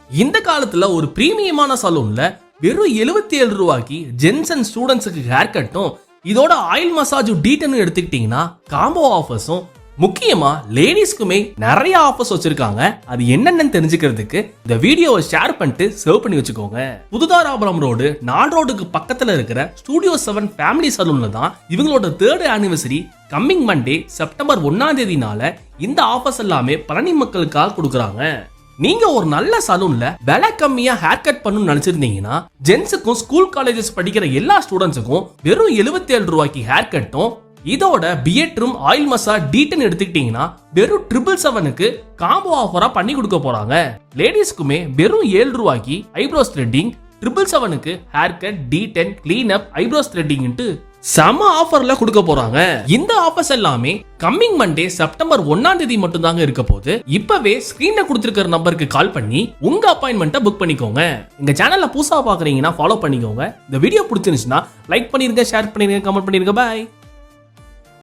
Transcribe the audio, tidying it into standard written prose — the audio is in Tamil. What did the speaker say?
இந்த காலத்துல ஒரு பிரீமியமான சலூன்ல வெறும் 77 ரூபாய்க்கு ஜென்ஸ் அண்ட் ஸ்டூடெண்ட்ஸுக்கு ஹேர் கட்டும் இதோட ஆயில் மசாஜும் டீட்டனும் எடுத்துக்கிட்டீங்கன்னா காம்போ ஆஃபர்ஸும் முக்கியமா லேடிஸ்க்குமே நிறைய ஆஃபர்ஸ் வச்சிருக்காங்க. அது என்னென்னு தெரிஞ்சுக்கிறதுக்கு இந்த வீடியோவை ஷேர் பண்ணிட்டு சேவ் பண்ணி வச்சுக்கோங்க. புதுதாராபுரம் ரோடு 4 ரோடுக்கு பக்கத்துல இருக்கிற ஸ்டுடியோ 7 ஃபேமிலி சலூன்ல தான் இவங்களோட 3rd anniversary coming Monday September 1ஆம் தேதினால இந்த ஆஃபர்ஸ் எல்லாமே பழனி மக்களுக்காக கொடுக்குறாங்க. நீங்க ஒரு நல்ல சலூன்ல விலை கம்மியா ஹேர் கட் பண்ணணும்னு நினைச்சிருந்தீங்கன்னா ஜென்ஸுக்கும் ஸ்கூல் காலேஜஸ் படிக்கிற எல்லா ஸ்டூடெண்ட்ஸுக்கும் வெறும் 77 ரூபாய்க்கு ஹேர் கட்டும் இதோட பியட்ரும் ஆயில் மசாஜ் டீட்டன் எடுத்துக்கிட்டீங்கன்னா வெறும் 777க்கு காம்போ ஆஃபரா பண்ணி கொடுக்க போறாங்க. லேடிஸ்க்குமே வெறும் 7 ரூபாய்க்கு ஐப்ரோஸ் த்ரெட்டிங் 777க்கு hair cut detan clean up eyebrows த்ரெட்டிங்ட்டு செம ஆஃபர்ல கொடுக்க போறாங்க. இந்த ஆஃபர்ஸ் எல்லாமே கம்மிங் மண்டே செப்டம்பர் 1ஆம் தேதி மட்டும் தாங்க இருக்க போகுது. இப்பவே ஸ்கிரீன்ல கொடுத்திருக்கிற நம்பருக்கு கால் பண்ணி உங்க அப்பாயின்மெண்ட்டை புக் பண்ணிக்கோங்க. எங்க சேனல்ல புதுசா பாக்குறீங்கன்னா ஃபாலோ பண்ணிக்கோங்க. இந்த வீடியோ பிடிச்சிருந்துச்சுன்னா லைக் பண்ணிருங்க, ஷேர் பண்ணிருங்க, கமெண்ட் பண்ணிருங்க. பாய்.